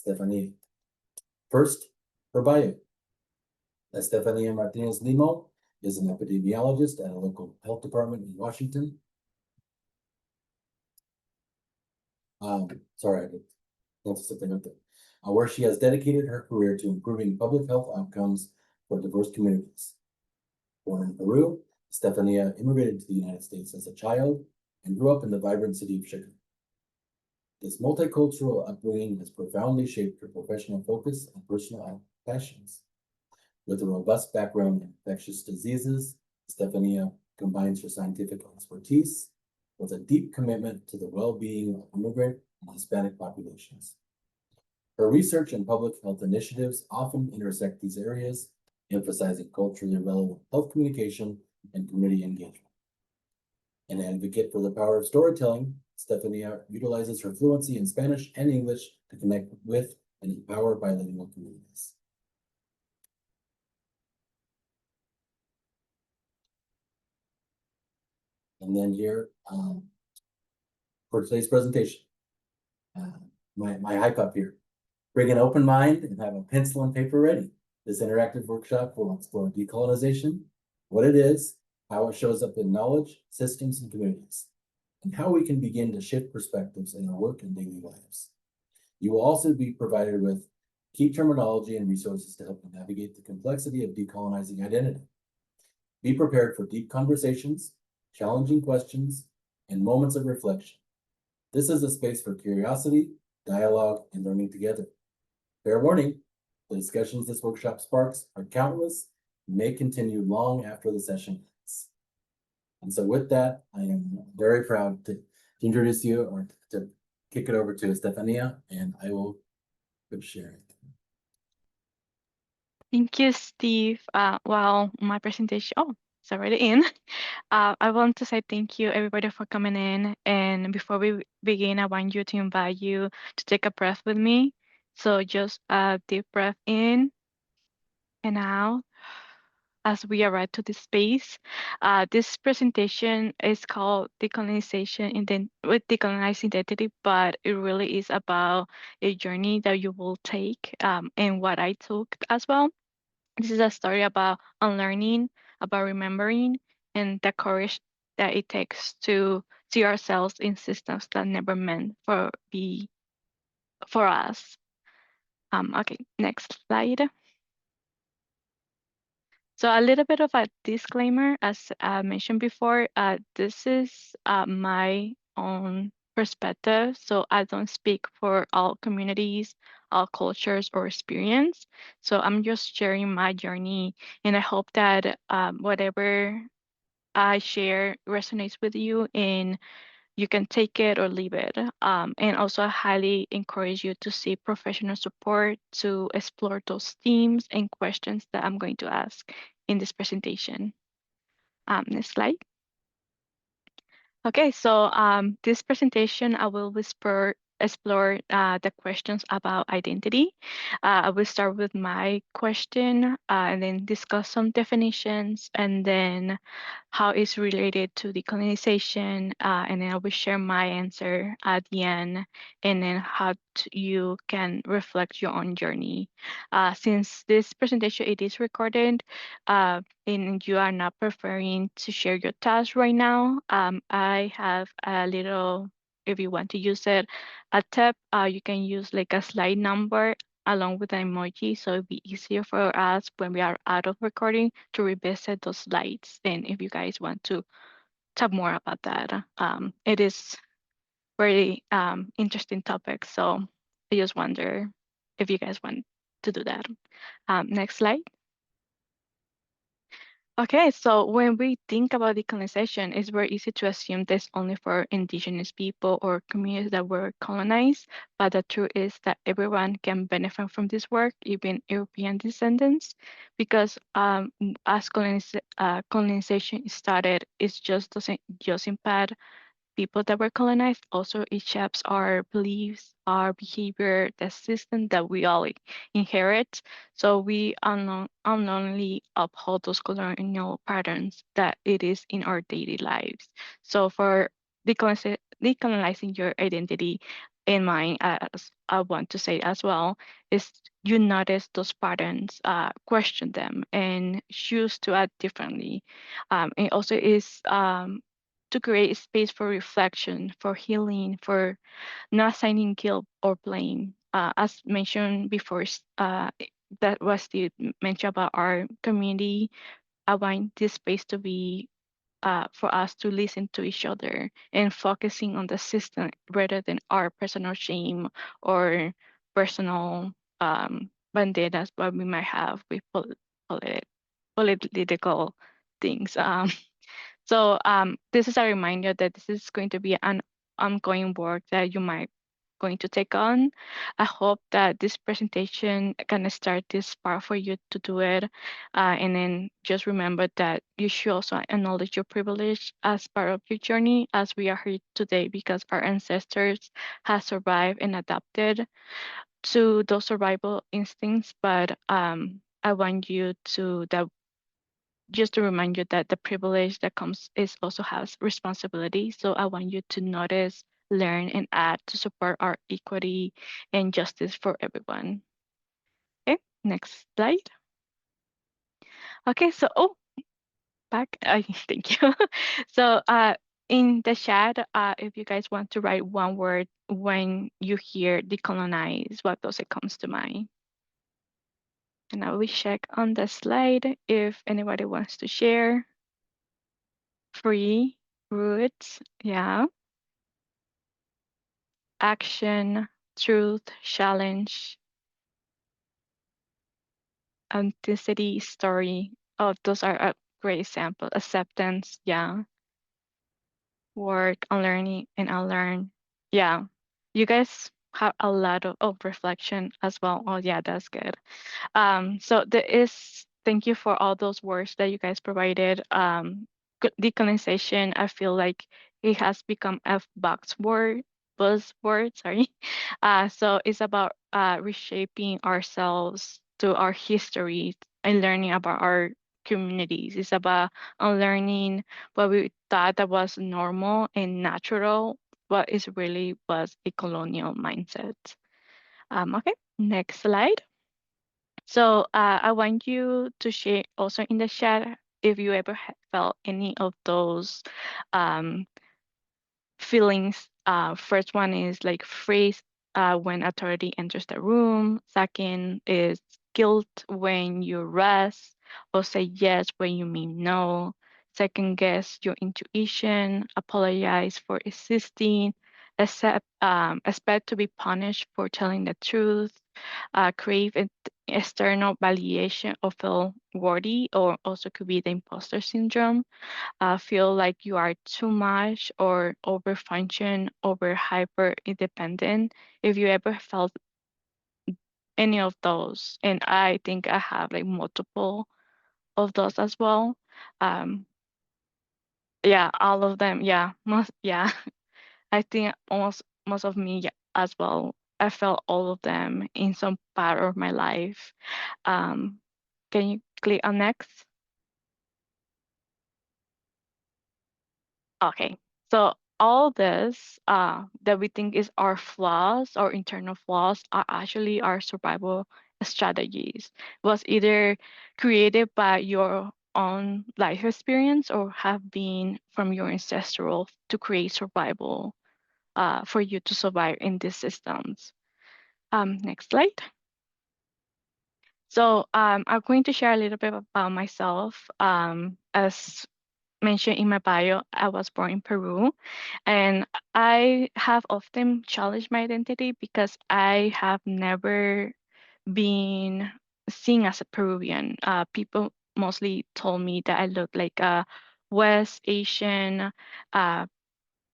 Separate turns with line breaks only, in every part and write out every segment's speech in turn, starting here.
Estefania. First, her bio. Estefania Martinez-Limo is an epidemiologist at a local health department in Washington. Sorry, I did something up there. Where she has dedicated her career to improving public health outcomes for diverse communities. Born in Peru, Estefania immigrated to the United States as a child and grew up in the vibrant city of Chicago. This multicultural upbringing has profoundly shaped her professional focus and personal passions. With a robust background in infectious diseases, Estefania combines her scientific expertise with a deep commitment to the well-being of immigrant and Hispanic populations. Her research and public health initiatives often intersect these areas, emphasizing culturally relevant health communication and community engagement. An advocate for the power of storytelling, Estefania utilizes her fluency in Spanish and English to connect with and empower bilingual communities. And then here, for today's presentation, my hype up here. Bring an open mind and have a pencil and paper ready. This interactive workshop will explore decolonization, what it is, how it shows up in knowledge, systems, and communities, and how we can begin to shift perspectives in our work and daily lives. You will also be provided with key terminology and resources to help you navigate the complexity of decolonizing identity. Be prepared for deep conversations, challenging questions, and moments of reflection. This is a space for curiosity, dialogue, and learning together. Fair warning, the discussions this workshop sparks are countless and may continue long after the session ends. And so with that, I am very proud to introduce you or to kick it over to Estefania, and I will quit sharing.
Thank you, Steve. Well, my presentation, it's already in. I want to say thank you, everybody, for coming in. And before we begin, I want you to invite you to take a breath with me. So just a deep breath in and out as we arrive to this space. This presentation is called Decolonization with Decolonizing Identity, but it really is about a journey that you will take and what I took as well. This is a story about unlearning, about remembering, and the courage that it takes to see ourselves in systems that never meant for us. Okay, next slide. So a little bit of a disclaimer, as I mentioned before, this is my own perspective. So I don't speak for all communities, all cultures or experience. So I'm just sharing my journey, and I hope that whatever I share resonates with you and you can take it or leave it. And also I highly encourage you to seek professional support to explore those themes and questions that I'm going to ask in this presentation. Next slide. Okay, so this presentation, I will explore the questions about identity. I will start with my question and then discuss some definitions and then how it's related to decolonization, and then I will share my answer at the end, and then how you can reflect your own journey. Since this presentation, it is recorded, and you are not preferring to share your task right now, I have a little, if you want to use it, a tab, you can use like a slide number along with an emoji, so it'll be easier for us when we are out of recording to revisit those slides. And if you guys want to talk more about that, it is very interesting topic. So I just wonder if you guys want to do that. Next slide. Okay, so when we think about decolonization, it's very easy to assume that's only for indigenous people or communities that were colonized, but the truth is that everyone can benefit from this work, even European descendants, because as colonization started, it just doesn't just impact people that were colonized, also it shapes our beliefs, our behavior, the system that we all inherit. So we unknowingly uphold those colonial patterns that it is in our daily lives. So for decolonizing your identity, in mind, as I want to say as well, is you notice those patterns, question them, and choose to act differently. And also is to create a space for reflection, for healing, for not assigning guilt or blame. As mentioned before, that was the mention about our community. I want this space to be for us to listen to each other and focusing on the system rather than our personal shame or personal vendettas what we might have with polit- political things. So this is a reminder that this is going to be an ongoing work that you might going to take on. I hope that this presentation can start this spark for you to do it. And then just remember that you should also acknowledge your privilege as part of your journey as we are here today because our ancestors have survived and adapted to those survival instincts. But I want you to that just to remind you that the privilege that comes is also has responsibility. So I want you to notice, learn, and add to support our equity and justice for everyone. Okay, next slide. Okay, so back. Thank you. So in the chat, if you guys want to write one word when you hear decolonize, what does it comes to mind? And I will check on the slide if anybody wants to share. Free, roots, yeah. Action, truth, challenge, authenticity, story. Oh, those are a great example. Acceptance, yeah. Work, unlearning, and unlearn. Yeah. You guys have a lot of reflection as well. Oh, yeah, that's good. So there is, thank you for all those words that you guys provided. Decolonization, I feel like it has become a buzzword, sorry. So it's about reshaping ourselves to our history and learning about our communities. It's about unlearning what we thought that was normal and natural, what is really was a colonial mindset. Okay, next slide. So I want you to share also in the chat if you ever felt any of those um, feelings. First one is like phrase when authority enters the room. Second is guilt when you rest or say yes when you mean no. Second guess your intuition. Apologize for existing. Expect to be punished for telling the truth. Crave external validation or feel worthy, or also could be the imposter syndrome, feel like you are too much or overfunction, over hyper independent. If you ever felt any of those, and I think I have like multiple of those as well. Um, yeah, all of them. Yeah, most. Yeah, I think almost most of me as well. I felt all of them in some part of my life. Um, can you click on next? Okay. So all this that we think is our flaws, our internal flaws, are actually our survival strategies. Was either created by your own life experience or have been from your ancestral to create survival for you to survive in these systems. Next slide. So I'm going to share a little bit about myself. As mentioned in my bio, I was born in Peru, and I have often challenged my identity because I have never been seen as a Peruvian. People mostly told me that I look like a West Asian, uh,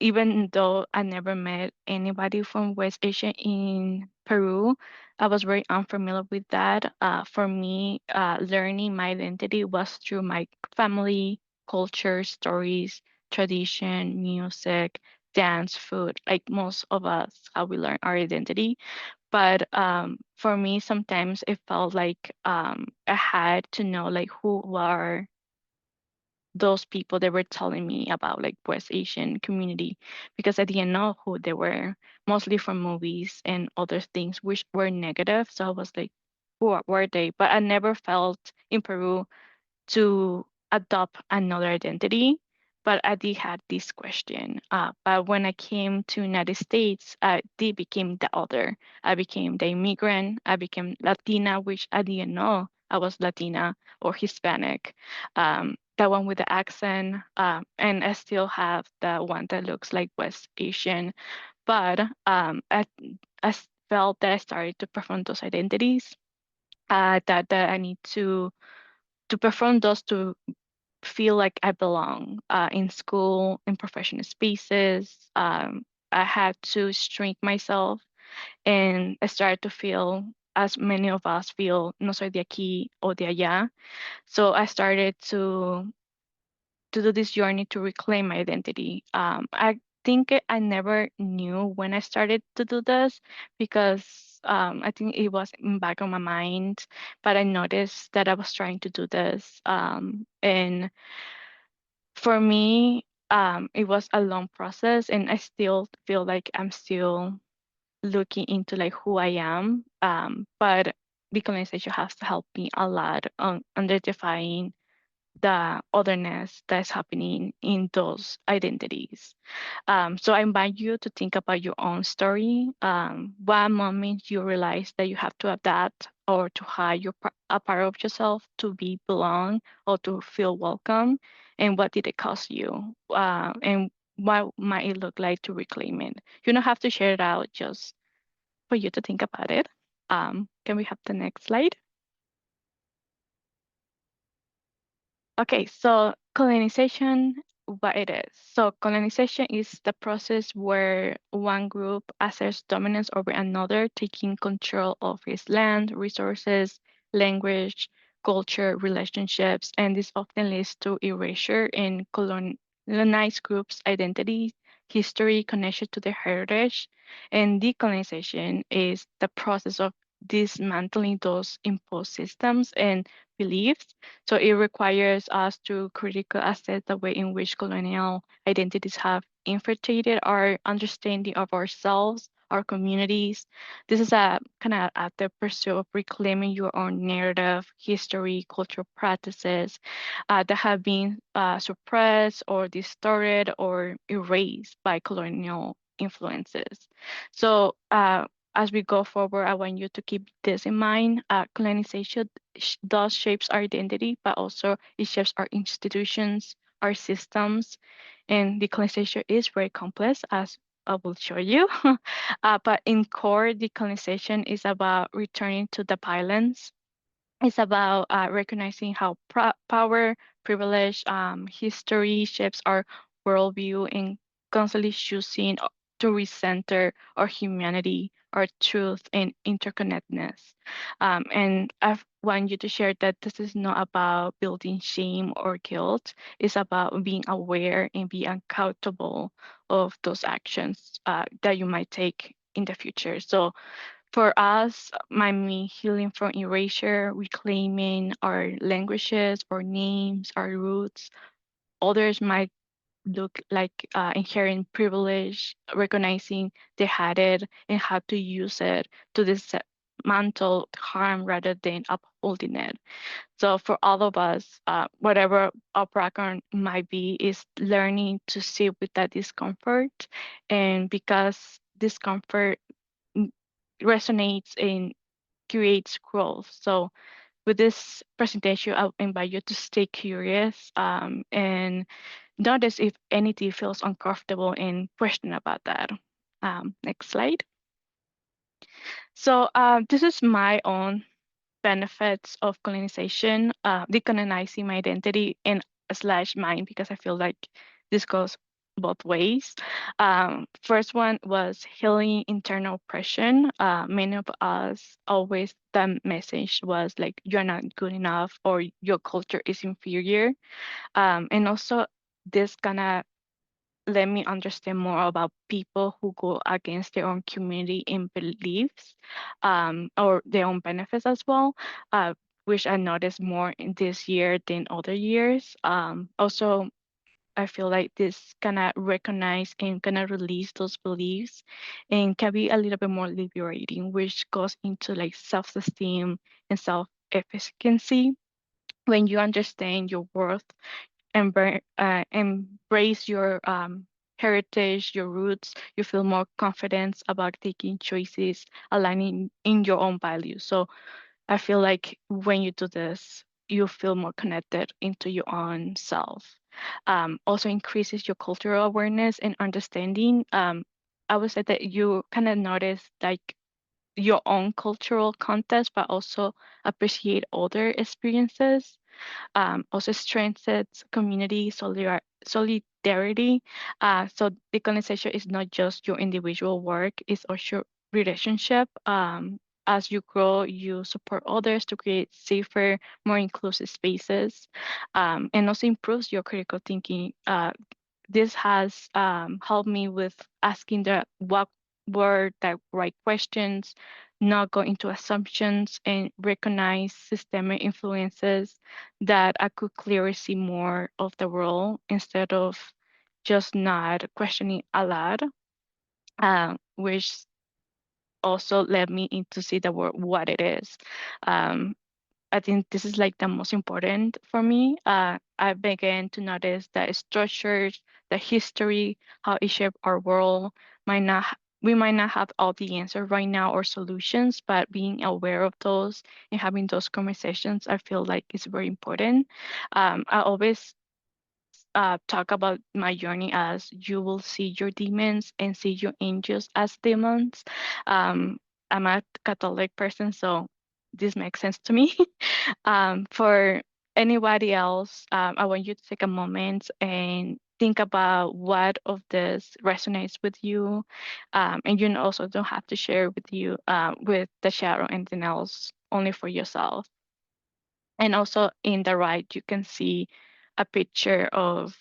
even though I never met anybody from West Asia in Peru. I was very unfamiliar with that. For me, learning my identity was through my family, culture, stories, tradition, music, dance, food, like most of us, how we learn our identity. But for me, sometimes it felt like I had to know like who were those people that were telling me about like West Asian community, because I didn't know who they were, mostly from movies and other things which were negative. So I was like, who were they? But I never felt in Peru to adopt another identity. But I did have this question. But when I came to United States, I did became the other. I became the immigrant. I became Latina, which I didn't know I was Latina or Hispanic. The one with the accent, and I still have the one that looks like West Asian. But I felt that I started to perform those identities. That I need to perform those to feel like I belong in school, in professional spaces. I had to shrink myself, and I started to feel, as many of us feel, no soy de aquí o de allá. So I started to do this journey to reclaim my identity. I think I never knew when I started to do this, because I think it was in back of my mind, but I noticed that I was trying to do this. And for me, it was a long process, and I still feel like I'm still looking into like who I am. But decolonization has helped me a lot on identifying the otherness that's happening in those identities. So I invite you to think about your own story. What moment you realize that you have to adapt or to hide a part of yourself to be belong or to feel welcome, and what did it cost you? And what might it look like to reclaim it? You don't have to share it out, just for you to think about it. Can we have the next slide? Okay, so colonization, what it is. So colonization is the process where one group asserts dominance over another, taking control of its land, resources, language, culture, relationships, and this often leads to erasure in colonized groups' identity, history, connection to their heritage. And decolonization is the process of dismantling those imposed systems and beliefs, so it requires us to critically assess the way in which colonial identities have infiltrated our understanding of ourselves, our communities. This is a kind of at the pursuit of reclaiming your own narrative, history, cultural practices that have been suppressed or distorted or erased by colonial influences. So as we go forward, I want you to keep this in mind. Colonization does shapes our identity, but also it shapes our institutions, our systems, and decolonization is very complex, as I will show you. But in core, decolonization is about returning to the balance. It's about recognizing how power, privilege, history shapes our worldview, and constantly choosing to recenter our humanity, our truth, and interconnectedness. And I want you to share that this is not about building shame or guilt. It's about being aware and being accountable of those actions that you might take in the future. So for us, might mean healing from erasure, reclaiming our languages, our names, our roots. Others might look like inherent privilege, recognizing they had it and how to use it to dismantle harm rather than upholding it. So for all of us, whatever our background might be, is learning to sit with that discomfort. And because discomfort mm, resonates and creates growth. So with this presentation, I'll invite you to stay curious and notice if anything feels uncomfortable and question about that. Next slide. So this is my own benefits of colonization, decolonizing my identity and slash mine, because I feel like this goes both ways. First one was healing internal oppression. Many of us always the message was like you're not good enough or your culture is inferior. And also this kind of let me understand more about people who go against their own community and beliefs or their own benefits as well. which I noticed more in this year than other years. Also, I feel like this kind of recognize and kind of release those beliefs and can be a little bit more liberating, which goes into like self-esteem and self-efficacy. When you understand your worth and embrace your heritage, your roots, you feel more confidence about taking choices, aligning in your own values. So I feel like when you do this, you feel more connected into your own self. Also increases your cultural awareness and understanding. I would say that you kind of notice like your own cultural context, but also appreciate other experiences. Also strengthens community solidarity. So decolonization is not just your individual work, it's also relationship. As you grow, you support others to create safer, more inclusive spaces, and also improves your critical thinking. This has helped me with asking the what were the right questions, not go into assumptions, and recognize systemic influences that I could clearly see more of the world instead of just not questioning a lot, which also led me into see the world what it is. Um, I think this is like the most important for me. I began to notice the structures, the history, how it shaped our world. Might not we might not have all the answers right now or solutions, but being aware of those and having those conversations, I feel like is very important. I always talk about my journey as you will see your demons and see your angels as demons. Um, I'm a Catholic person, so this makes sense to me. For anybody else, I want you to take a moment and think about what of this resonates with you, and you also don't have to share with you with the chat or anything else, only for yourself. And also in the right, you can see a picture of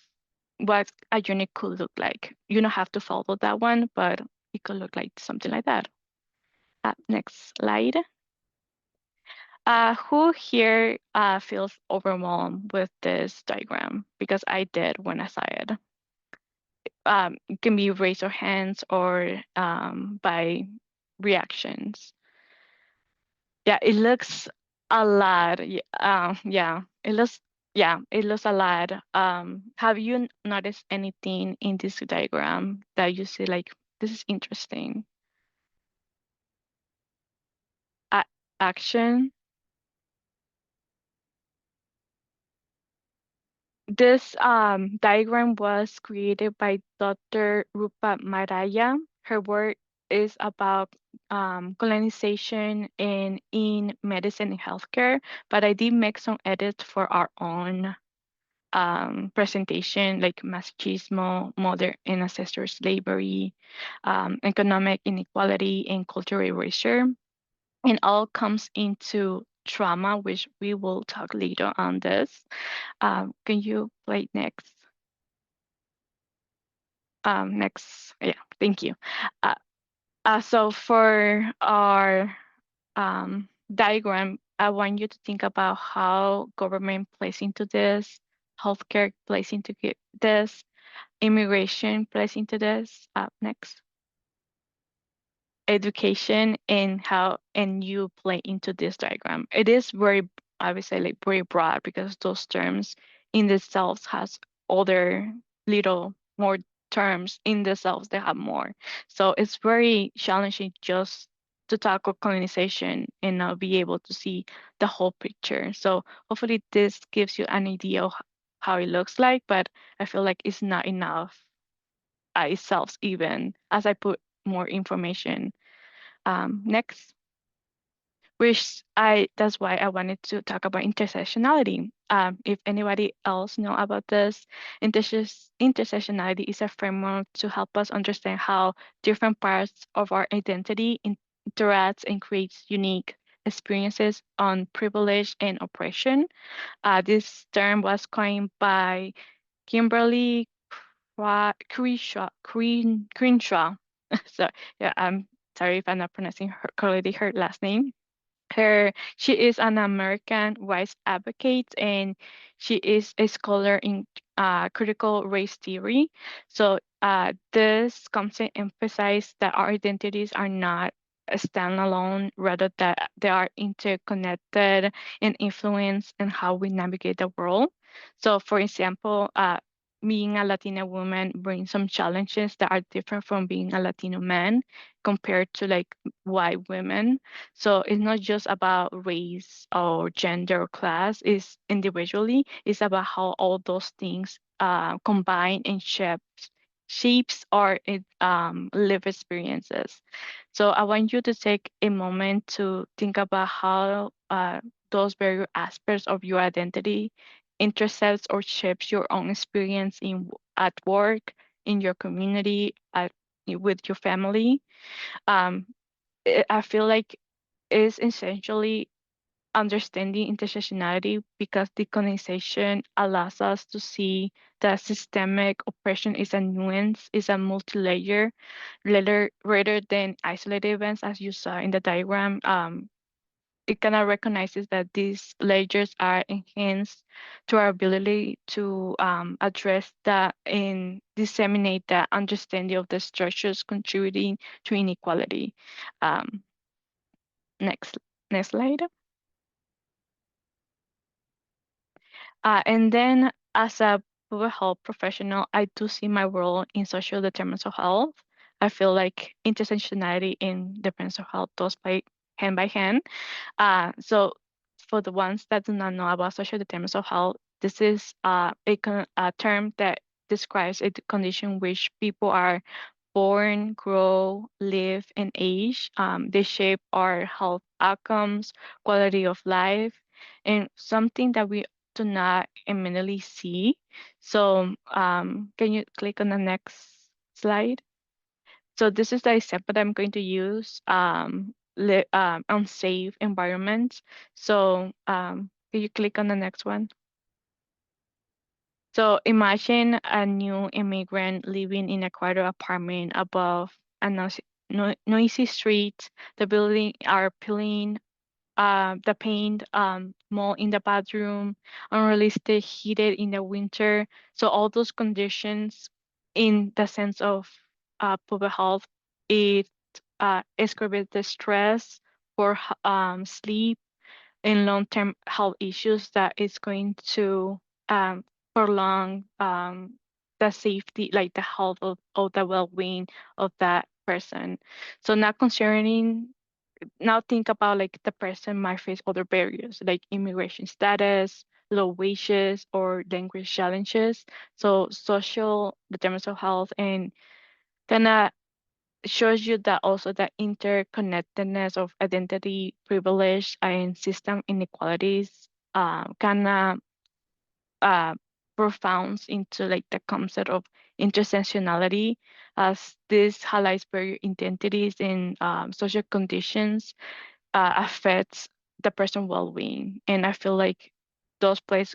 what a unit could look like. You don't have to follow that one, but it could look like something like that. Next slide. Who here feels overwhelmed with this diagram? Because I did when I saw it. It can be raise your hands or by reactions. Yeah, it looks a lot. Yeah, it looks a lot. Have you noticed anything in this diagram that you see like this is interesting? A Action. This diagram was created by Dr. Rupa Maraya. Her work is about colonization in medicine and healthcare, but I did make some edits for our own presentation, like machismo, modern and ancestor slavery, economic inequality, and cultural erasure. And all comes into trauma, which we will talk later on this. Can you play next? Next, yeah, thank you. Uh, so for our diagram, I want you to think about how government plays into this, healthcare plays into this, immigration plays into this. Next, education and how and you play into this diagram. It is very, I would say, like very broad because those terms in themselves has other little more terms in themselves that have more. So it's very challenging just to tackle colonization and not be able to see the whole picture. So hopefully this gives you an idea of how it looks like, but I feel like it's not enough itself even as I put more information. Next, which that's why I wanted to talk about intersectionality. If anybody else know about this, intersectionality is a framework to help us understand how different parts of our identity interacts and creates unique experiences on privilege and oppression. This term was coined by Kimberly Crenshaw. So yeah, I'm sorry if I'm not pronouncing correctly her last name. She is an American rights advocate, and she is a scholar in critical race theory. So this concept emphasizes that our identities are not a standalone, rather that they are interconnected and influence in how we navigate the world. So, for example, being a Latina woman brings some challenges that are different from being a Latino man compared to like white women. So it's not just about race or gender or class, it's individually, it's about how all those things combine and shapes our live experiences. So I want you to take a moment to think about how those various aspects of your identity intersects or shapes your own experience at work, in your community, with your family. Um, I feel like is essentially understanding intersectionality because decolonization allows us to see that systemic oppression is a nuance, is a multi-layer, rather than isolated events, as you saw in the diagram. It kind of recognizes that these layers are enhanced to our ability to address that and disseminate that understanding of the structures contributing to inequality. Um, next, next slide. And then as a public health professional, I do see my role in social determinants of health. I feel like intersectionality in determinants of health does play hand by hand. So for the ones that do not know about social determinants of health, this is a term that describes a condition which people are born, grow, live, and age. They shape our health outcomes, quality of life, and something that we do not immediately see. So can you click on the next slide? So this is the example that I'm going to use unsafe environments. So can you click on the next one? So imagine a new immigrant living in a quarter apartment above a noisy street. The building are peeling, the paint, mold in the bathroom, unrealistic heated in the winter. So all those conditions, in the sense of public health, it exacerbates the stress for sleep and long-term health issues that is going to prolong the safety, like the health of the well-being of that person. So not concerning, now think about like the person might face other barriers like immigration status, low wages, or language challenges. So social determinants of health and kind of shows you that also the interconnectedness of identity, privilege, and system inequalities kind of uh, profounds into like the concept of intersectionality, as this highlights various identities and social conditions affects the person well-being. And I feel like those plays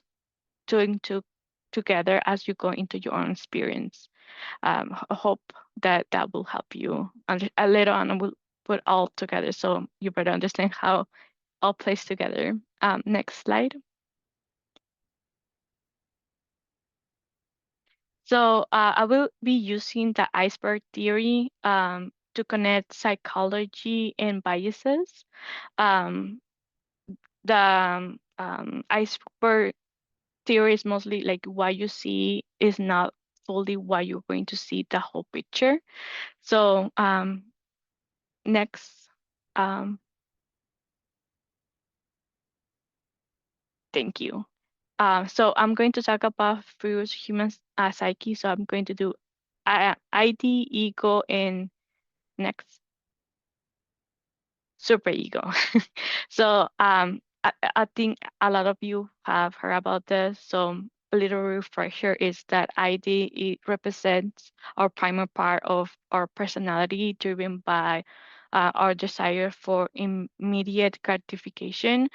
two into together as you go into your own experience. I hope that that will help you. And later on, I will put all together so you better understand how all plays together. Next slide. So I will be using the iceberg theory to connect psychology and biases. Um, the iceberg theory is mostly like what you see is not fully what you're going to see the whole picture. So next, um, thank you. So I'm going to talk about Freud's human psyche. So I'm going to do ID, ego, and next super ego. So I think a lot of you have heard about this. So a little refresher is that ID, it represents our primary part of our personality driven by our desire for immediate gratification.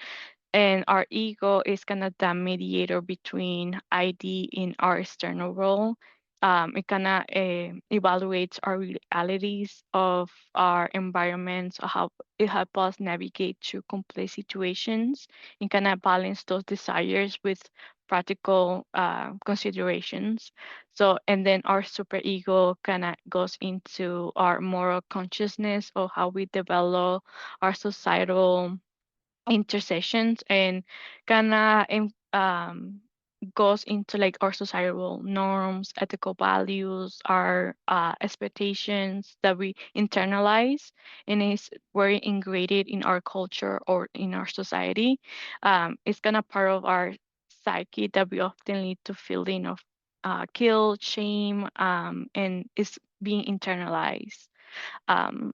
And our ego is kind of the mediator between ID and our external role. it kind of evaluates our realities of our environments, or how it helps us navigate through complex situations, and kind of balance those desires with practical considerations. So, and then our superego kind of goes into our moral consciousness, or how we develop our societal intersections, and kind of goes into like our societal norms, ethical values, our expectations that we internalize, and is very ingrained in our culture or in our society. It's kind of part of our psyche that we often lead to feeling of guilt, shame, and is being internalized. Um,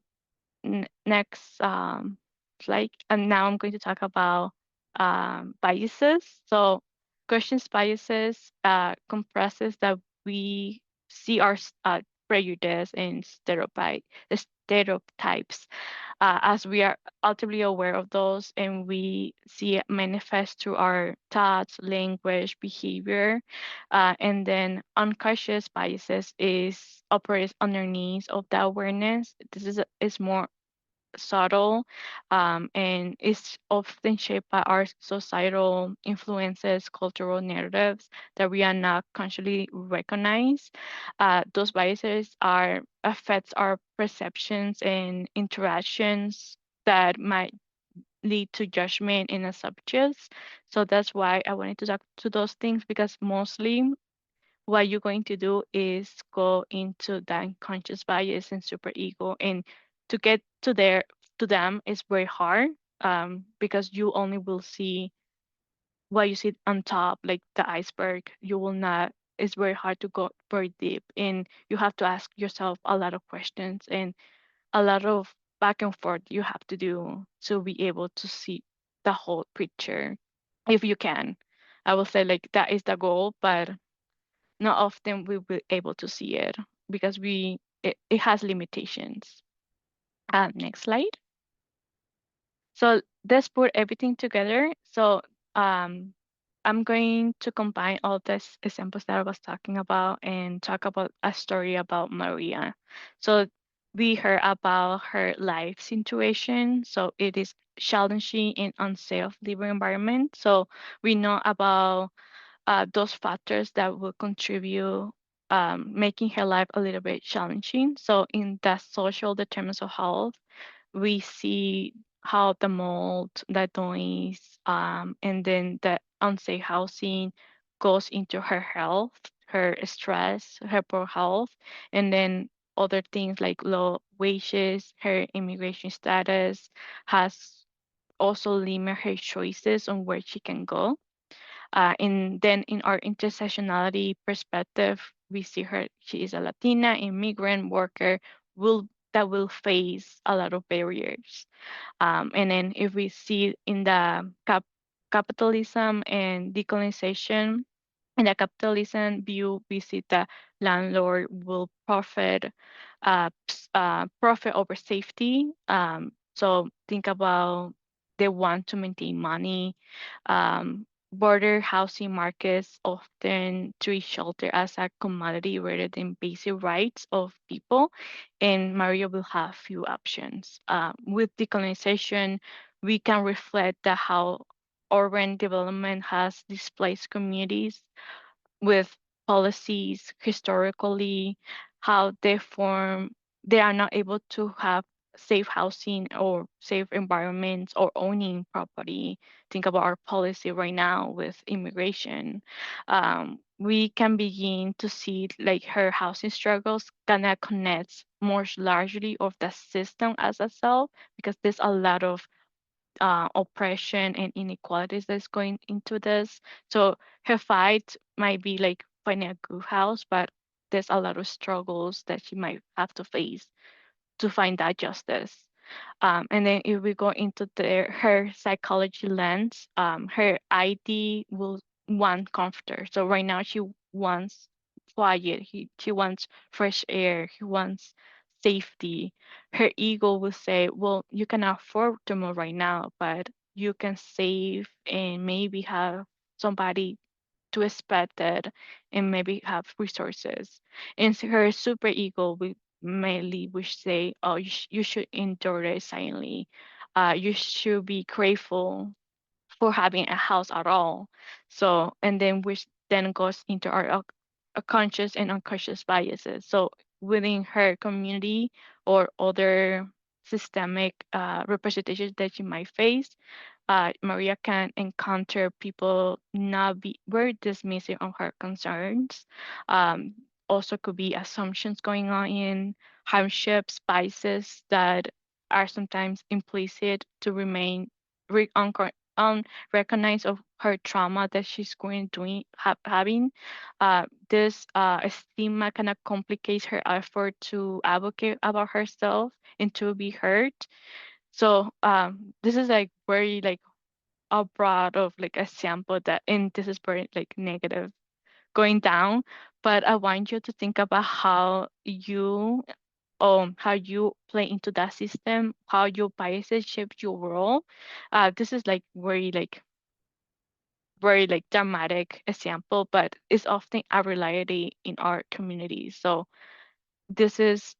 Next slide. And now I'm going to talk about biases. So questions biases compresses that we see our prejudice and stereotypes, as we are ultimately aware of those, and we see it manifest through our thoughts, language, behavior, and then unconscious biases is operates underneath of the awareness. This is more subtle, and is often shaped by our societal influences, cultural narratives that we are not consciously recognize. Those biases are affects our perceptions and interactions that might lead to judgment and assumptions. So that's why I wanted to talk to those things, because mostly what you're going to do is go into the unconscious bias and superego, and to get to them is very hard, because you only will see what you see on top, like the iceberg. You will not, it's very hard to go very deep, and you have to ask yourself a lot of questions, and a lot of back and forth you have to do to be able to see the whole picture, if you can. I will say like that is the goal, but not often we will be able to see it, because it has limitations. Next slide. So let's put everything together. So um, I'm going to combine all these examples that I was talking about and talk about a story about Maria. So we heard about her life situation. So it is challenging and unsafe living environment. So we know about those factors that will contribute, making her life a little bit challenging. So in the social determinants of health, we see how the mold, the noise, and then the unsafe housing goes into her health, her stress, her poor health, and then other things like low wages, her immigration status has also limit her choices on where she can go. And then in our intersectionality perspective, we see her, she is a Latina immigrant worker will that will face a lot of barriers. And then if we see in the capitalism and decolonization, in the capitalism view, we see the landlord will profit over safety. So think about they want to maintain money. Border housing markets often treat shelter as a commodity rather than basic rights of people, and Maria will have few options. With decolonization, we can reflect that how urban development has displaced communities with policies historically, how they are not able to have safe housing or safe environments or owning property. Think about our policy right now with immigration. We can begin to see like her housing struggles kind of connects more largely of the system as a self, because there's a lot of oppression and inequalities that's going into this. So her fight might be like finding a good house, but there's a lot of struggles that she might have to face to find that justice. And then if we go into her psychology lens, her ID will want comfort. So right now she wants quiet. She wants fresh air. He wants safety. Her ego will say, well, you can afford to move right now, but you can save and maybe have somebody to expect it and maybe have resources. And so her super ego we mainly would say, oh, you should endure it silently. You should be grateful for having a house at all. So, and then which then goes into our conscious and unconscious biases. So within her community or other systemic representations that she might face, Maria can encounter people not be very dismissive of her concerns. Um, Also could be assumptions going on in hardships, biases that are sometimes implicit to remain unrecognized of her trauma that she's going doing having. This stigma kind of complicates her effort to advocate about herself and to be heard. So this is like very like a broad of like a sample that, and this is very like negative going down, but I want you to think about how you play into that system, how your biases shape your world. This is like very like dramatic example, but it's often a reality in our community. So this is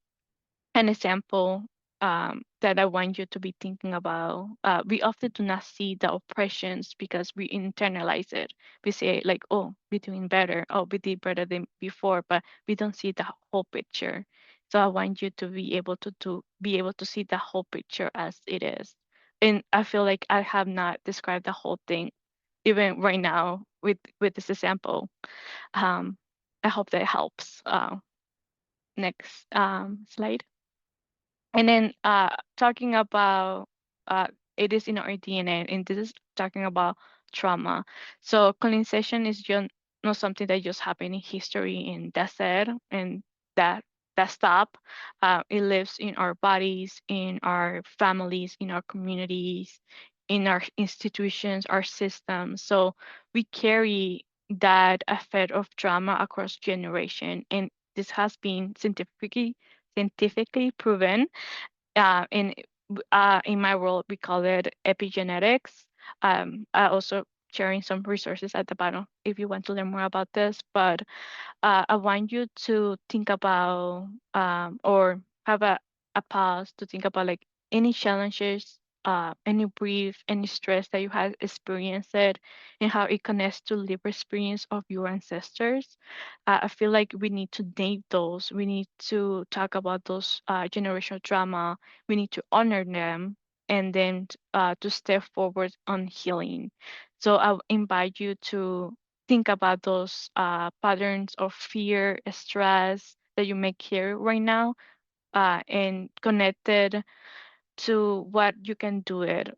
an example that I want you to be thinking about. We often do not see the oppressions because we internalize it. We say like, "Oh, we're doing better. Oh, we did better than before," but we don't see the whole picture. So I want you to be able to be able to see the whole picture as it is. And I feel like I have not described the whole thing, even right now with this example. Um, I hope that helps. Next slide. And then talking about it is in our DNA, and this is talking about trauma. So colonization is just not something that just happened in history and that's it, and that that stop. It lives in our bodies, in our families, in our communities, in our institutions, our systems. So we carry that effect of trauma across generation, and this has been scientifically proven in in my world, we call it epigenetics. I also sharing some resources at the bottom if you want to learn more about this. But I want you to think about or have a pause to think about like any challenges, any grief, any stress that you have experienced it, and how it connects to live experience of your ancestors. I feel like we need to name those. We need to talk about those generational trauma. We need to honor them and then to step forward on healing. So I invite you to think about those patterns of fear, stress that you may carry right now, and connected to what you can do it,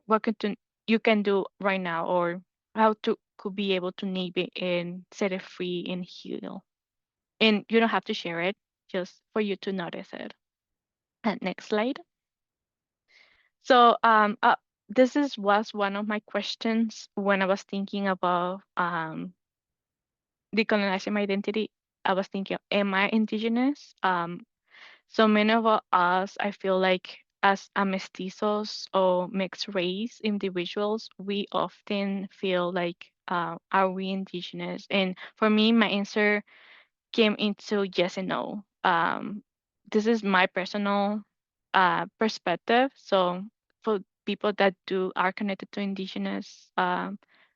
you can do right now, or how to could be able to navigate and set it free and heal. And you don't have to share it, just for you to notice it. And next slide. So this was one of my questions when I was thinking about decolonizing my identity. I was thinking, am I indigenous? So many of us, I feel like as a mestizos or mixed race individuals, we often feel like, are we indigenous? And for me, my answer came into yes and no. This is my personal perspective. So for people that are connected to indigenous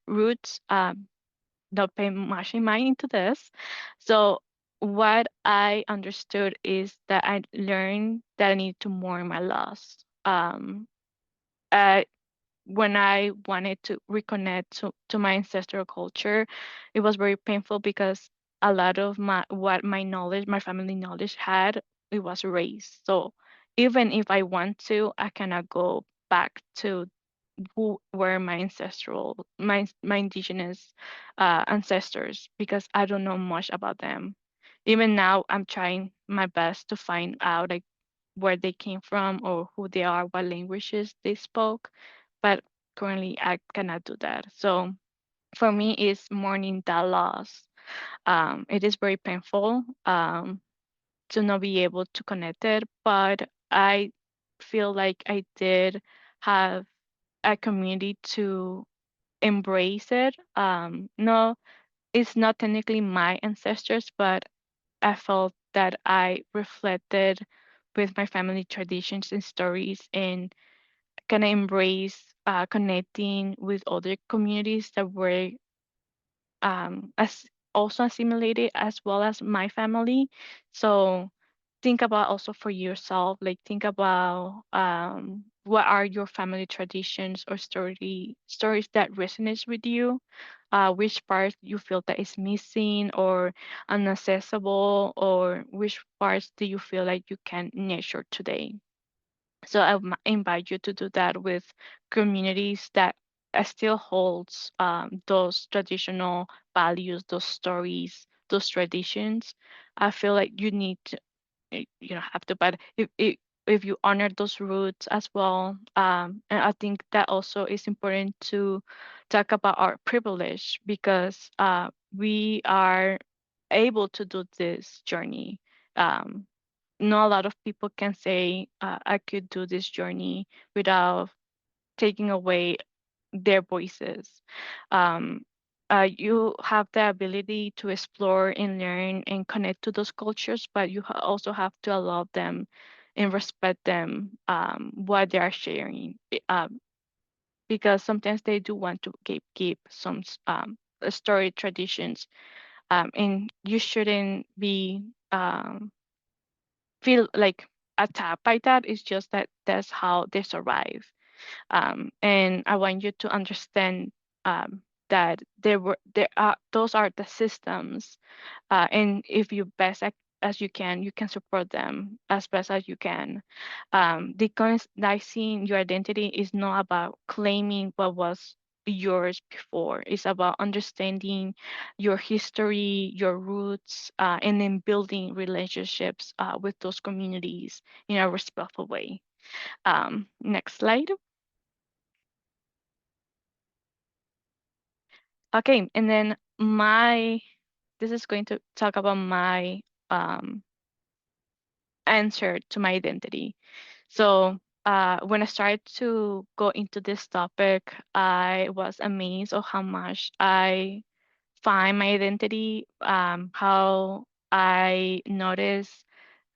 roots, not pay much in mind into this. So what I understood is that I learned that I need to mourn my loss. Uh, when I wanted to reconnect to my ancestral culture, it was very painful because a lot of my knowledge, my family knowledge had, it was erased. So even if I want to, I cannot go back to who were my my indigenous ancestors because I don't know much about them. Even now, I'm trying my best to find out like where they came from or who they are, what languages they spoke, but currently I cannot do that. So for me, it's mourning that loss. It is very painful to not be able to connect it, but I feel like I did have a community to embrace it. No, it's not technically my ancestors, but I felt that I reflected with my family traditions and stories and kind of embrace connecting with other communities that were as also assimilated as well as my family. So think about also for yourself, like think about what are your family traditions or stories that resonates with you, which parts you feel that is missing or unaccessible, or which parts do you feel like you can nurture today. So invite you to do that with communities that still holds those traditional values, those stories, those traditions. I feel like you need to, you don't have to, but if you honor those roots as well, and I think that also is important to talk about our privilege because we are able to do this journey. Um, Not a lot of people can say I could do this journey without taking away their voices. Um, you have the ability to explore and learn and connect to those cultures, but you also have to allow them and respect them what they are sharing, because sometimes they do want to keep some story traditions, and you shouldn't be feel like attacked by that. It's just that that's how they survive. And I want you to understand that there are those are the systems, and if you best as you can support them as best as you can. Decolonizing your identity is not about claiming what was yours before. It's about understanding your history, your roots, and then building relationships with those communities in a respectful way. Next slide. Okay, and then this is going to talk about my um, answer to my identity. So when I started to go into this topic, I was amazed of how much I find my identity, how I notice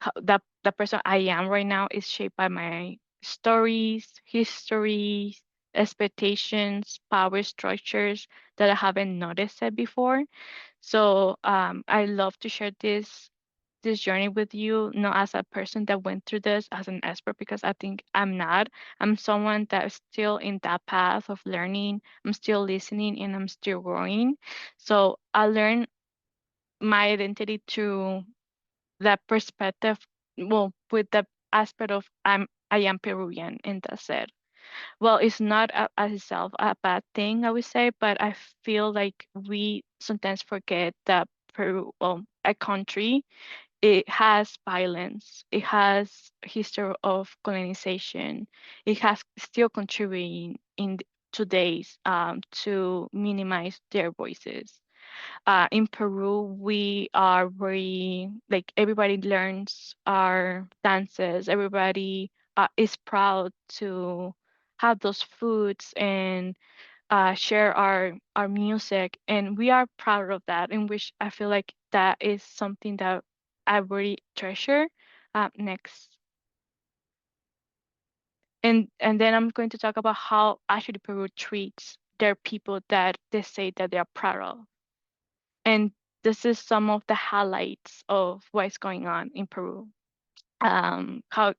how that the person I am right now is shaped by my stories, histories, expectations, power structures that I haven't noticed it before. So I love to share this journey with you, not as a person that went through this as an expert, because I think I'm not. I'm someone that is still in that path of learning. I'm still listening and I'm still growing. So I learned my identity through that perspective, well, with the aspect of I am Peruvian and that's it. Well, it's not as itself a bad thing, I would say, but I feel like we sometimes forget that Peru, well, a country, it has violence, it has history of colonization, it has still contributing in today's to minimize their voices. In Peru, we are very like everybody learns our dances. Everybody is proud to have those foods and share our music, and we are proud of that. In which I feel like that is something that I really treasure. Next, and then I'm going to talk about how actually Peru treats their people that they say that they are proud of. And this is some of the highlights of what is going on in Peru. How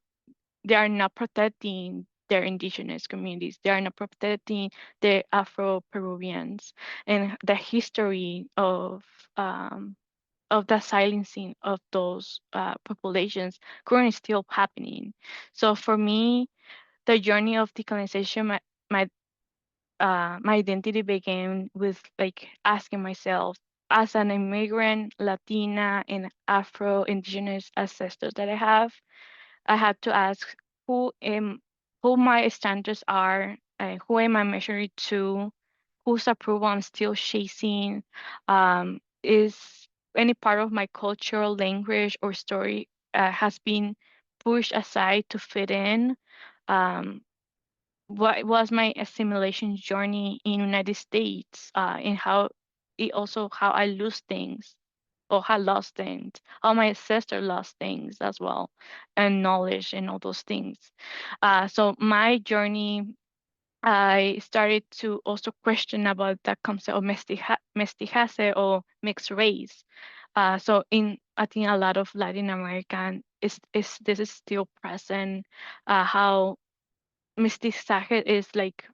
they are not protecting their indigenous communities. They are not protecting the Afro-Peruvians and the history of the silencing of those populations currently still happening. So for me, the journey of decolonization, my my identity began with like asking myself, as an immigrant, Latina, and Afro Indigenous ancestors that I had to ask who am who my standards are, who am I measuring to, whose approval I'm still chasing, is any part of my cultural language or story has been pushed aside to fit in. Um, what was my assimilation journey in United States, and how it also how I lose things or how lost things, how my ancestor lost things as well, and knowledge and all those things. So my journey, I started to also question about the concept of mestizaje or mixed race. So in I think a lot of Latin American is this is still present. How mestizaje is like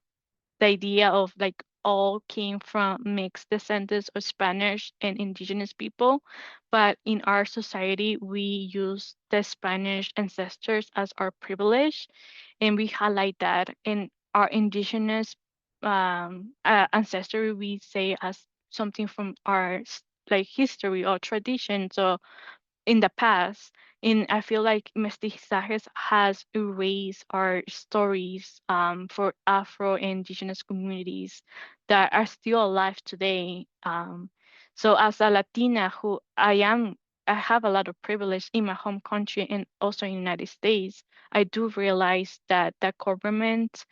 the idea of like all came from mixed descendants of Spanish and indigenous people, but in our society we use the Spanish ancestors as our privilege, and we highlight that in our indigenous ancestry we say as something from our like history or tradition. So in the past. And I feel like mestizajes has erased our stories for Afro and indigenous communities that are still alive today. So as a Latina who I have a lot of privilege in my home country and also in the United States. I do realize that the government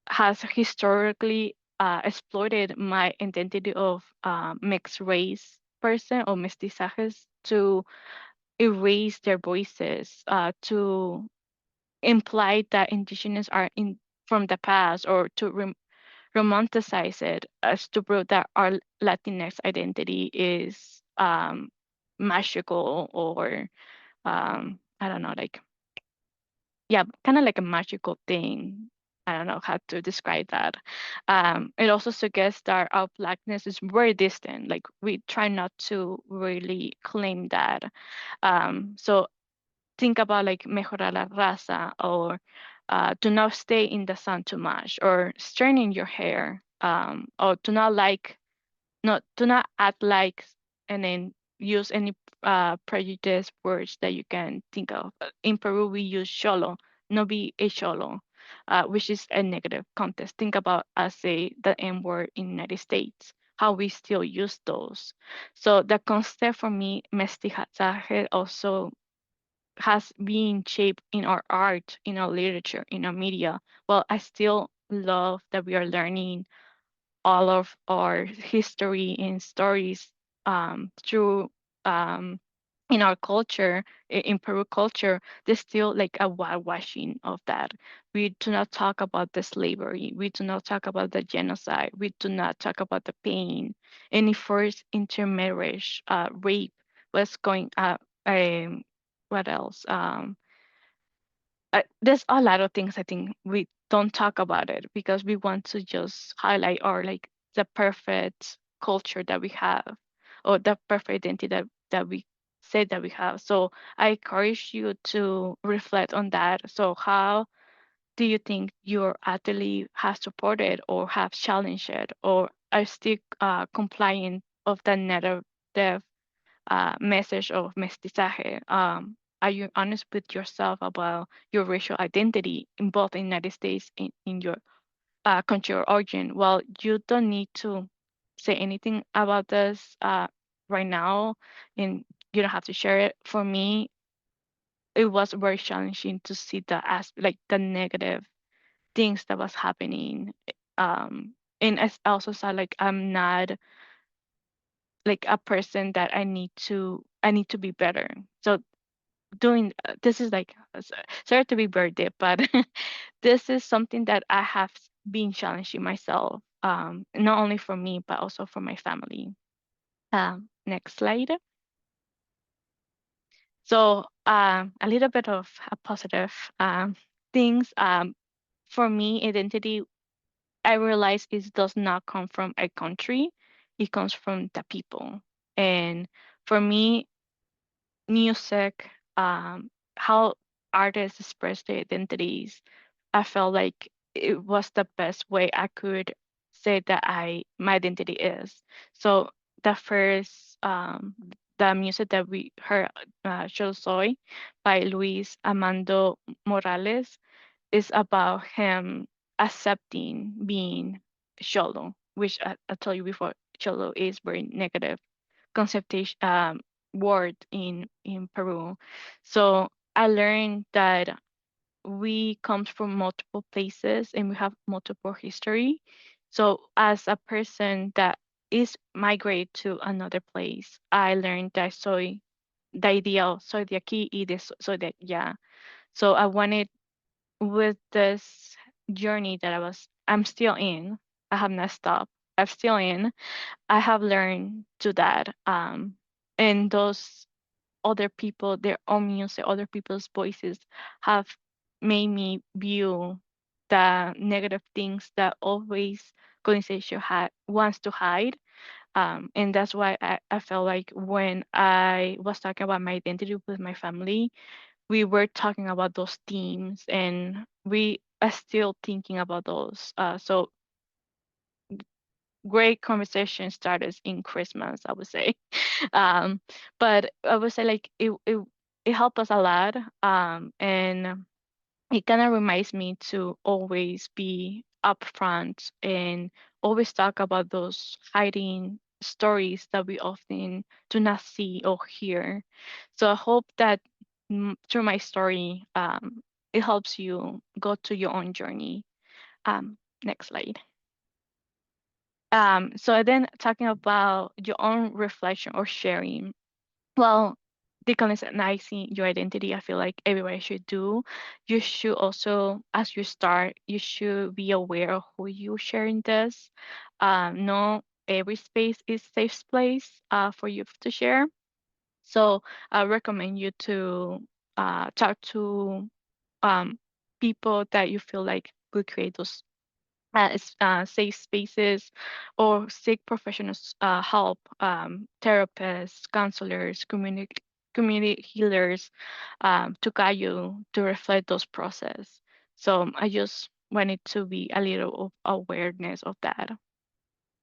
has historically exploited my identity of mixed race person or mestizajes to erase their voices, to imply that indigenous are in from the past, or to romanticize it as to prove that our Latinx identity is magical or I don't know, like yeah, kind of like a magical thing. I don't know how to describe that. It also suggests that our blackness is very distant. Like we try not to really claim that. So think about like mejorar la raza or do not stay in the sun too much or straightening your hair or do not act like and then use any prejudice words that you can think of. In Peru, we use cholo, no be a cholo, which is a negative context. Think about as the N word in United States, how we still use those. So the concept for me, mestizaje, also has been shaped in our art, in our literature, in our media. Well, I still love that we are learning all of our history and stories through in our culture, in Peru culture, there's still like a whitewashing of that. We do not talk about the slavery. We do not talk about the genocide. We do not talk about the pain. Any forced intermarriage, rape was going what else? There's a lot of things I think we don't talk about it because we want to just highlight our like the perfect culture that we have or the perfect identity that we say that we have. So I encourage you to reflect on that. So how do you think your athlete has supported or have challenged it or are still compliant of the narrative message of mestizaje? Are you honest with yourself about your racial identity in both the United States and in your country or origin? Well, you don't need to say anything about this right now, and you don't have to share it. For me, it was very challenging to see like the negative things that was happening. And I also saw like I'm not like a person that I need to be better. So doing this is like sorry to be very deep, but this is something that I have been challenging myself, not only for me but also for my family. Next slide. So a little bit of a positive things. For me, identity, I realize it does not come from a country; it comes from the people. And for me, music, how artists express their identities, I felt like it was the best way I could say that my identity is. So the first the music that we heard, Yo Soy by Luis Amando Morales, is about him accepting being Cholo, which I told you before, Cholo is very negative conceptation word in Peru. So I learned that we come from multiple places and we have multiple history. So as a person that is migrate to another place. I learned that the idea of soy de aquí y de soy de allá. So I wanted with this journey that I'm still in. I have not stopped. I'm still in. I have learned to that. And those other people, their own music, other people's voices have made me view the negative things that always colonization wants to hide. And that's why I felt like when I was talking about my identity with my family, we were talking about those themes and we are still thinking about those. So great conversation started in Christmas, I would say. But I would say like it helped us a lot. And it kind of reminds me to always be upfront and always talk about those hiding stories that we often do not see or hear. So I hope that through my story, it helps you go to your own journey. Next slide. So then talking about your own reflection or sharing. Well, decolonizing your identity, I feel like everybody should do. You should also, as you start, you should be aware of who you sharing this. Not every space is safe place for you to share. So I recommend you to talk to um, people that you feel like will create those safe spaces or seek professional help, therapists, counselors, community healers to guide you to reflect those process. So I just wanted to be a little of awareness of that.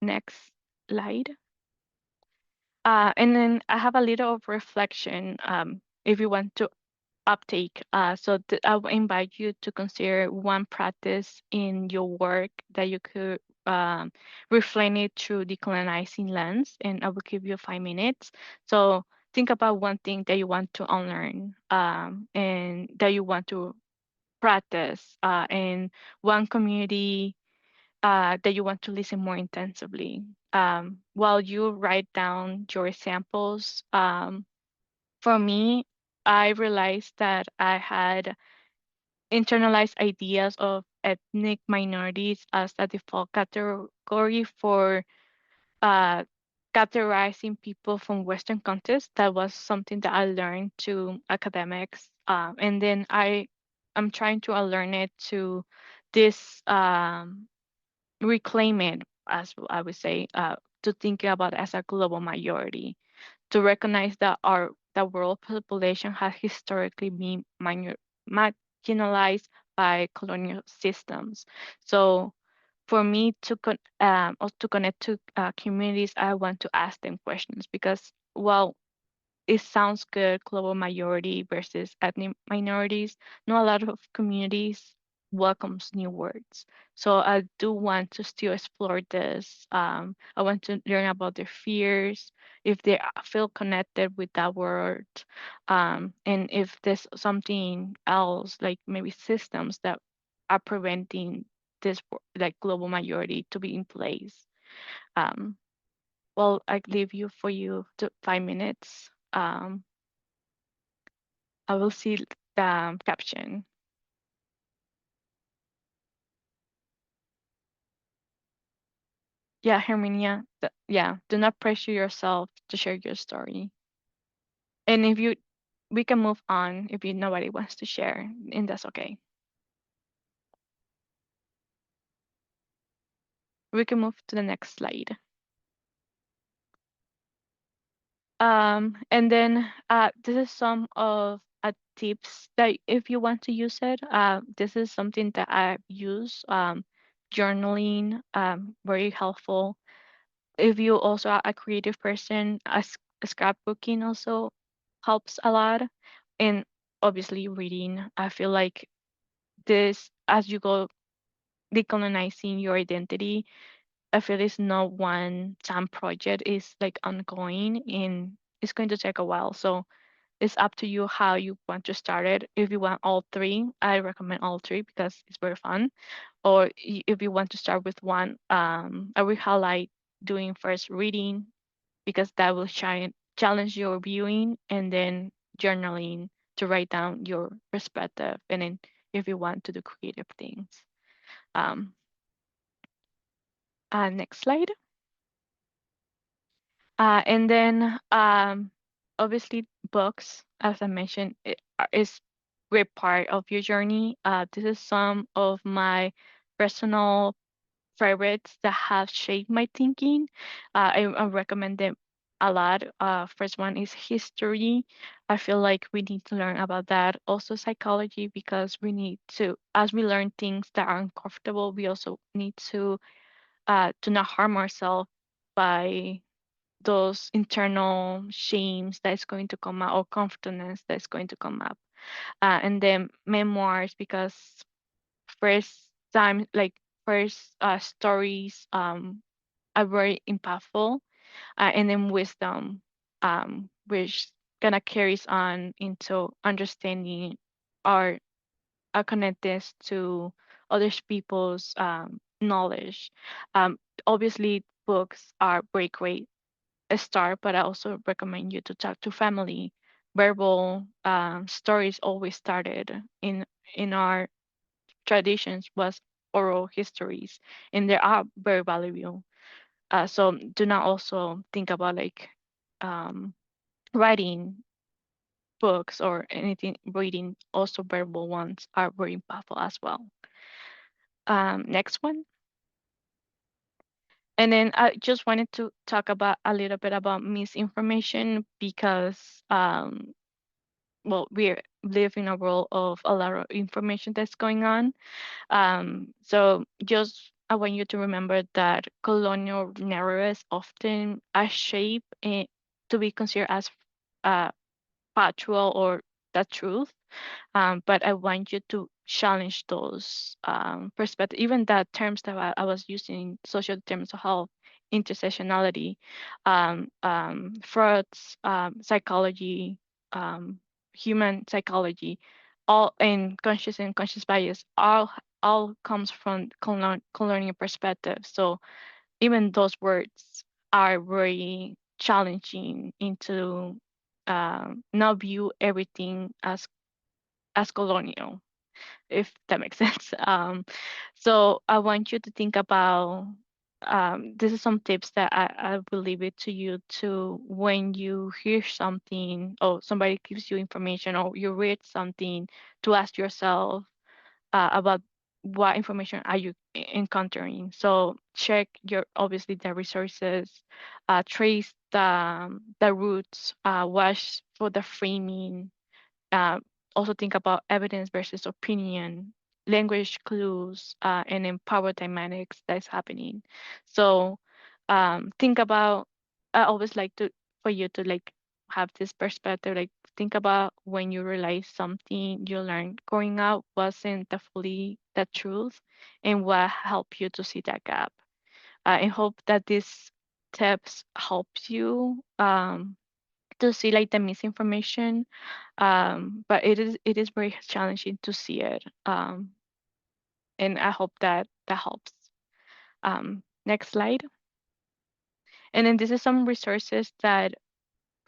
Next slide. And then I have a little of reflection if you want to uptake. So I will invite you to consider one practice in your work that you could reflect it through the colonizing lens, and I will give you 5 minutes. So think about one thing that you want to unlearn and that you want to practice in one community that you want to listen more intensively. While you write down your examples, for me, I realized that I had internalized ideas of ethnic minorities as a default category for uh, categorizing people from Western countries. That was something that I learned to academics, and then I'm trying to unlearn it to this reclaim it, as I would say, to think about as a global majority to recognize that our the world population has historically been marginalized by colonial systems. So for me to or to connect to communities, I want to ask them questions because well, it sounds good, global majority versus ethnic minorities. Not a lot of communities welcomes new words. So I do want to still explore this. I want to learn about their fears, if they feel connected with that word, and if there's something else, like maybe systems that are preventing this like global majority to be in place. Um, well, I leave you for you to 5 minutes. I will see the caption. Yeah, Herminia. Yeah, do not pressure yourself to share your story. And if you, we can move on if you nobody wants to share, and that's okay. We can move to the next slide. And then this is some of tips that if you want to use it, this is something that I use. Journaling, very helpful. If you also are a creative person, scrapbooking also helps a lot. And obviously reading. I feel like this as you go decolonizing your identity, I feel it's not one time project, it's like ongoing and it's going to take a while. So it's up to you how you want to start it. If you want all three, I recommend all three because it's very fun. Or if you want to start with one, I will highlight doing first reading, because that will challenge your viewing, and then journaling to write down your perspective, and then if you want to do creative things. Um, Next slide. And then obviously books, as I mentioned, is great part of your journey. This is some of my personal favorites that have shaped my thinking. I recommend them a lot. First one is history. I feel like we need to learn about that. Also psychology, because we need to, as we learn things that are uncomfortable, we also need to not harm ourselves by those internal shames that is going to come out, or confidence that's going to come up. And then memoirs, because first time, like first stories are very impactful. And then wisdom, which gonna carries on into understanding our connectedness to other people's knowledge. Obviously books are very great a start, but I also recommend you to talk to family. Verbal stories always started in our traditions was oral histories, and they are very valuable. So do not also think about like um, writing books or anything. Reading also verbal ones are very impactful as well. Next one. And then I just wanted to talk about a little bit about misinformation, because well, we live in a world of a lot of information that's going on. So just I want you to remember that colonial narratives often are shaped to be considered as uh, factual or the truth. But I want you to challenge those perspectives, even the terms that I was using, social terms of health, intersectionality, Freud's psychology, um, human psychology, all and conscious bias, all comes from colonial perspective. So even those words are very challenging into not view everything as colonial, if that makes sense. So I want you to think about this is some tips that I will leave it to you to when you hear something or somebody gives you information or you read something, to ask yourself about what information are you encountering. So check your obviously the resources, trace the roots, watch for the framing, uh, also think about evidence versus opinion, language clues, and then power dynamics that's happening. So think about, I always like to for you to like have this perspective, like think about when you realize something you learned growing up wasn't the fully the truth, and what helped you to see that gap. I hope that these tips helps you to see like the misinformation, but it is very challenging to see it, and I hope that that helps. Next slide. And then this is some resources that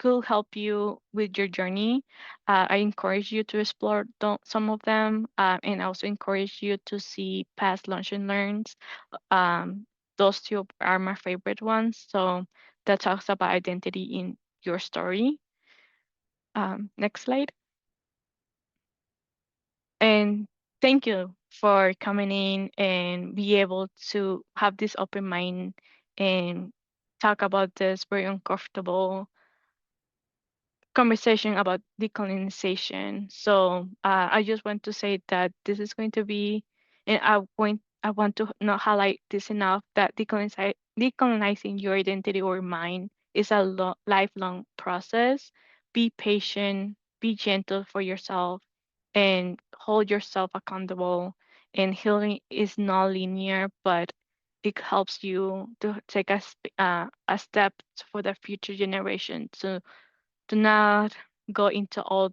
could help you with your journey. I encourage you to explore some of them, and also encourage you to see past lunch and learns. um, those two are my favorite ones, so that talks about identity in your story. Next slide. And thank you for coming in and be able to have this open mind and talk about this very uncomfortable conversation about decolonization. So I just want to say that this is going to be, and I want to not highlight this enough, that decolonizing your identity or mind is a lifelong process. Be patient, be gentle for yourself, and hold yourself accountable. And healing is not linear, but it helps you to take a step for the future generation to do not go into all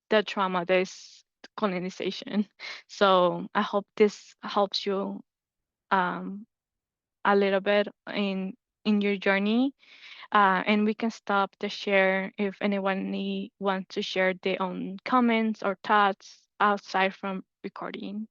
the trauma that is colonization. So I hope this helps you um, a little bit in your journey, and we can stop the share if anyone wants to share their own comments or thoughts outside from recording.